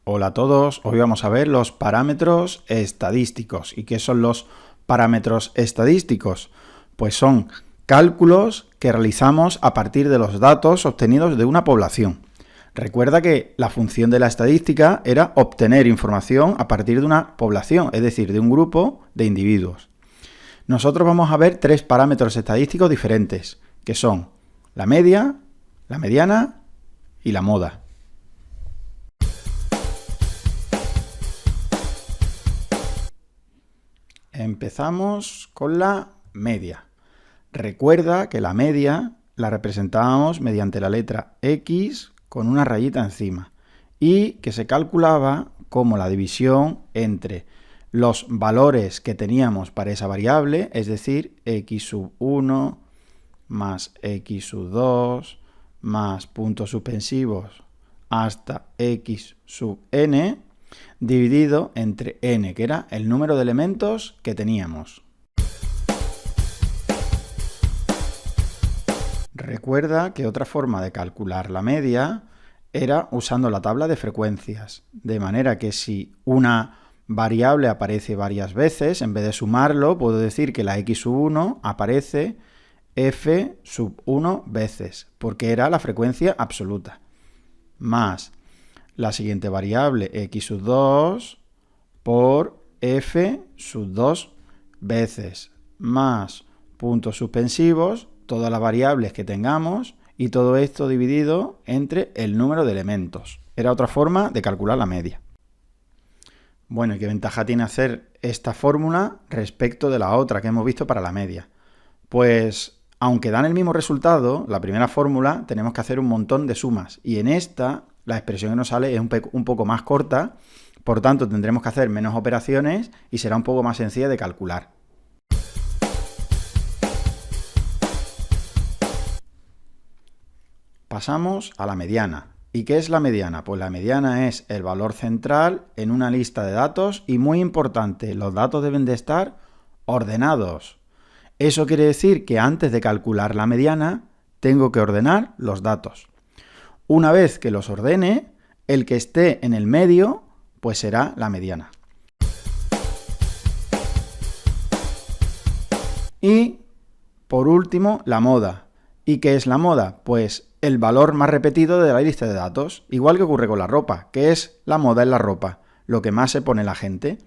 Hola a todos, hoy vamos a ver los parámetros estadísticos. ¿Y qué son los parámetros estadísticos? Pues son cálculos que realizamos a partir de los datos obtenidos de una población. Recuerda que la función de la estadística era obtener información a partir de una población, es decir, de un grupo de individuos. Nosotros vamos a ver tres parámetros estadísticos diferentes, que son la media, la mediana y la moda. Empezamos con la media. Recuerda que la media la representábamos mediante la letra X con una rayita encima y que se calculaba como la división entre los valores que teníamos para esa variable, es decir, x sub 1 más x sub 2 más puntos suspensivos hasta x sub n, dividido entre n, que era el número de elementos que teníamos. Recuerda que otra forma de calcular la media era usando la tabla de frecuencias, de manera que si una variable aparece varias veces, en vez de sumarlo, puedo decir que la x sub 1 aparece f sub 1 veces, porque era la frecuencia absoluta, más la siguiente variable, x sub 2 por f sub 2 veces, más puntos suspensivos, todas las variables que tengamos, y todo esto dividido entre el número de elementos. Era otra forma de calcular la media. Bueno, ¿y qué ventaja tiene hacer esta fórmula respecto de la otra que hemos visto para la media? Pues, aunque dan el mismo resultado, la primera fórmula tenemos que hacer un montón de sumas, y en esta la expresión que nos sale es un poco más corta, por tanto tendremos que hacer menos operaciones y será un poco más sencilla de calcular. Pasamos a la mediana. ¿Y qué es la mediana? Pues la mediana es el valor central en una lista de datos y, muy importante, los datos deben de estar ordenados. Eso quiere decir que antes de calcular la mediana tengo que ordenar los datos. Una vez que los ordene, el que esté en el medio, pues será la mediana. Y, por último, la moda. ¿Y qué es la moda? Pues el valor más repetido de la lista de datos, igual que ocurre con la ropa. ¿Qué es la moda en la ropa? Lo que más se pone la gente.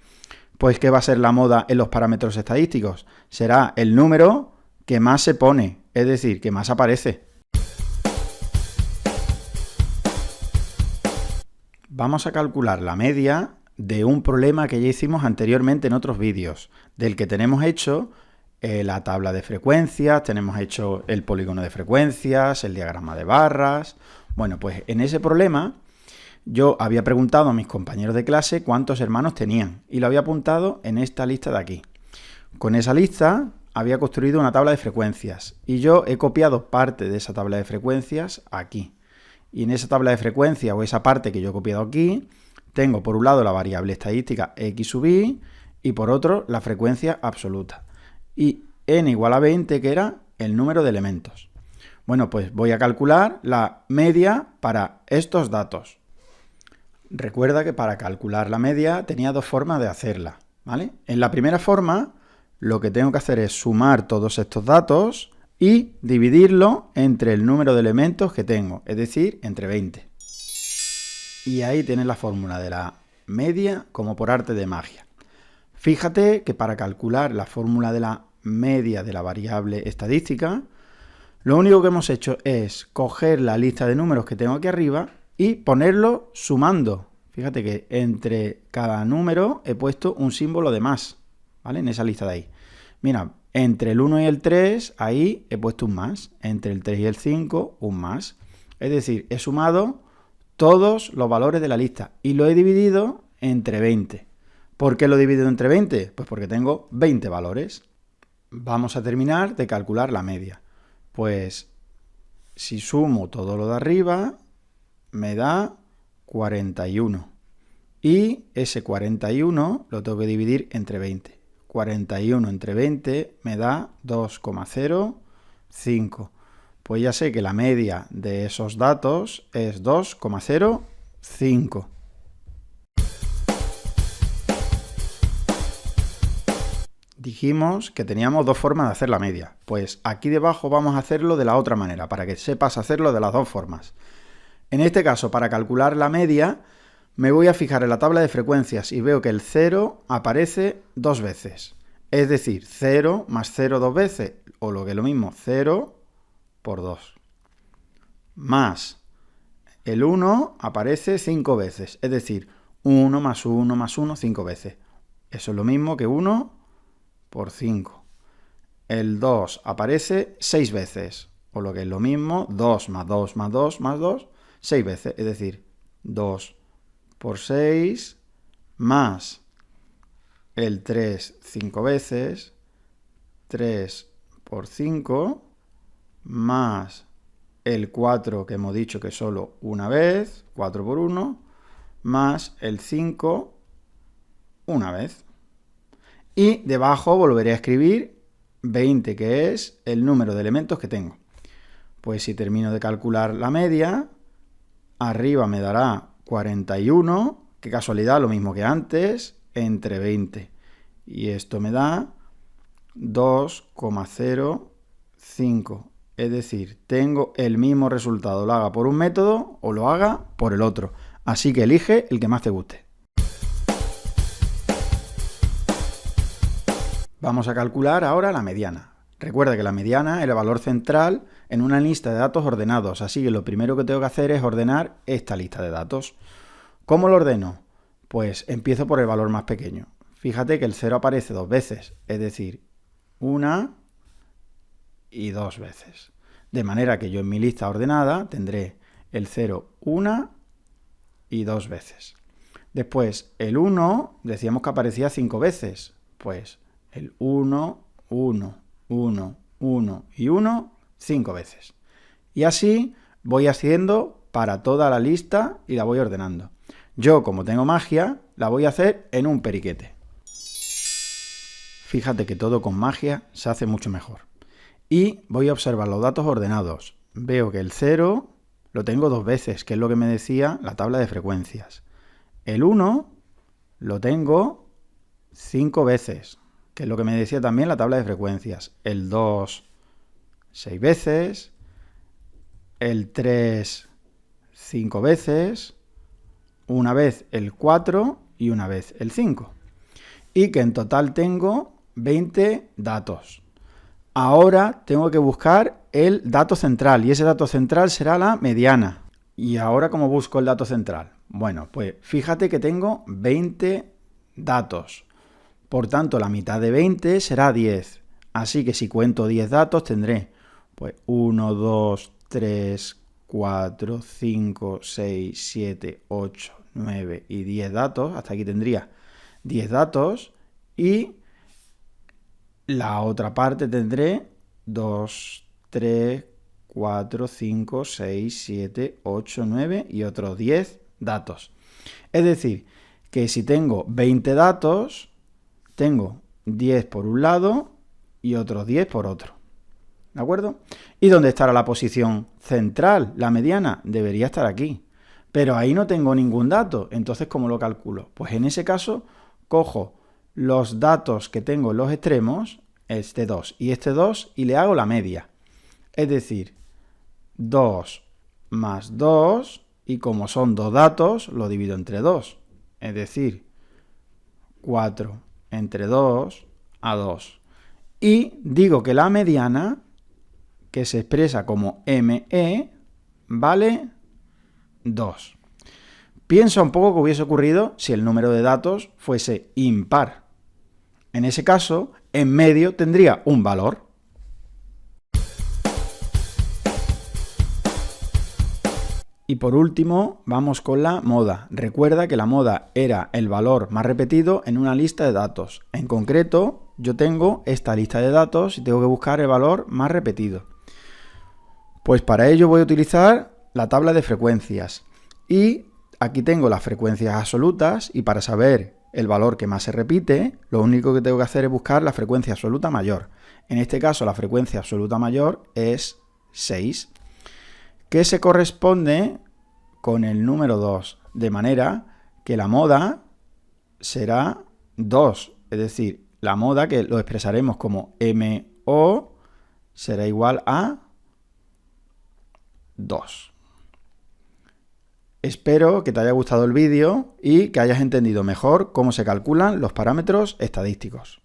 Pues ¿qué va a ser la moda en los parámetros estadísticos? Será el número que más se pone, es decir, que más aparece. Vamos a calcular la media de un problema que ya hicimos anteriormente en otros vídeos, del que tenemos hecho la tabla de frecuencias, tenemos hecho el polígono de frecuencias, el diagrama de barras. Bueno, pues en ese problema yo había preguntado a mis compañeros de clase cuántos hermanos tenían y lo había apuntado en esta lista de aquí. Con esa lista había construido una tabla de frecuencias y yo he copiado parte de esa tabla de frecuencias aquí. Y en esa tabla de frecuencias, o esa parte que yo he copiado aquí, tengo por un lado la variable estadística x sub i y por otro la frecuencia absoluta. Y n igual a 20, que era el número de elementos. Bueno, pues voy a calcular la media para estos datos. Recuerda que para calcular la media tenía dos formas de hacerla, ¿vale? En la primera forma, lo que tengo que hacer es sumar todos estos datos y dividirlo entre el número de elementos que tengo, es decir, entre 20. Y ahí tienes la fórmula de la media como por arte de magia. Fíjate que para calcular la fórmula de la media de la variable estadística, lo único que hemos hecho es coger la lista de números que tengo aquí arriba y ponerlo sumando. Fíjate que entre cada número he puesto un símbolo de más, ¿vale? En esa lista de ahí. Mira, entre el 1 y el 3, ahí he puesto un más. Entre el 3 y el 5, un más. Es decir, he sumado todos los valores de la lista y lo he dividido entre 20. ¿Por qué lo he dividido entre 20? Pues porque tengo 20 valores. Vamos a terminar de calcular la media. Pues si sumo todo lo de arriba, me da 41. Y ese 41 lo tengo que dividir entre 20. 41 entre 20 me da 2,05. Pues ya sé que la media de esos datos es 2,05. Dijimos que teníamos dos formas de hacer la media. Pues aquí debajo vamos a hacerlo de la otra manera, para que sepas hacerlo de las dos formas. En este caso, para calcular la media, me voy a fijar en la tabla de frecuencias y veo que el 0 aparece dos veces. Es decir, 0 más 0 dos veces, o lo que es lo mismo, 0 por 2. Más el 1 aparece 5 veces, es decir, 1 más 1 más 1, 5 veces. Eso es lo mismo que 1 por 5. El 2 aparece 6 veces, o lo que es lo mismo, 2 más 2 más 2 más 2, 6 veces, es decir, 2 por 6 más el 3 5 veces, 3 por 5 más el 4 que hemos dicho que solo una vez, 4 por 1, más el 5 una vez. Y debajo volveré a escribir 20, que es el número de elementos que tengo. Pues si termino de calcular la media, arriba me dará 41, qué casualidad, lo mismo que antes, entre 20. Y esto me da 2,05. Es decir, tengo el mismo resultado, lo haga por un método o lo haga por el otro. Así que elige el que más te guste. Vamos a calcular ahora la mediana. Recuerda que la mediana es el valor central en una lista de datos ordenados, así que lo primero que tengo que hacer es ordenar esta lista de datos. ¿Cómo lo ordeno? Pues empiezo por el valor más pequeño. Fíjate que el 0 aparece dos veces, es decir, una y dos veces. De manera que yo en mi lista ordenada tendré el 0 una y dos veces. Después, el 1, decíamos que aparecía 5 veces, pues el 1, 1, 1, 1 y 1, 5 veces. Y así voy haciendo para toda la lista y la voy ordenando. Yo, como tengo magia, la voy a hacer en un periquete. Fíjate que todo con magia se hace mucho mejor. Y voy a observar los datos ordenados. Veo que el 0 lo tengo dos veces, que es lo que me decía la tabla de frecuencias. El 1 lo tengo 5 veces, que es lo que me decía también la tabla de frecuencias. El 2, 6 veces. El 3, 5 veces. Una vez el 4 y una vez el 5. Y que en total tengo 20 datos. Ahora tengo que buscar el dato central y ese dato central será la mediana. ¿Y ahora cómo busco el dato central? Bueno, pues fíjate que tengo 20 datos. Por tanto, la mitad de 20 será 10. Así que si cuento 10 datos tendré pues 1, 2, 3, 4, 5, 6, 7, 8, 9 y 10 datos. Hasta aquí tendría 10 datos y la otra parte tendré 2, 3, 4, 5, 6, 7, 8, 9 y otros 10 datos. Es decir, que si tengo 20 datos, tengo 10 por un lado y otros 10 por otro. ¿De acuerdo? ¿Y dónde estará la posición central, la mediana? Debería estar aquí. Pero ahí no tengo ningún dato. Entonces, ¿cómo lo calculo? Pues en ese caso, cojo los datos que tengo en los extremos, este 2 y este 2, y le hago la media. Es decir, 2 más 2, y como son dos datos, lo divido entre 2. Es decir, 4 entre 2 a 2. Y digo que la mediana, que se expresa como ME, vale 2. Piensa un poco qué hubiese ocurrido si el número de datos fuese impar. En ese caso, en medio tendría un valor. Y por último, vamos con la moda. Recuerda que la moda era el valor más repetido en una lista de datos. En concreto, yo tengo esta lista de datos y tengo que buscar el valor más repetido. Pues para ello voy a utilizar la tabla de frecuencias. Y Aquí tengo las frecuencias absolutas y para saber el valor que más se repite, lo único que tengo que hacer es buscar la frecuencia absoluta mayor. En este caso, la frecuencia absoluta mayor es 6, que se corresponde con el número 2, de manera que la moda será 2, es decir, la moda, que lo expresaremos como MO, será igual a 2. Espero que te haya gustado el vídeo y que hayas entendido mejor cómo se calculan los parámetros estadísticos.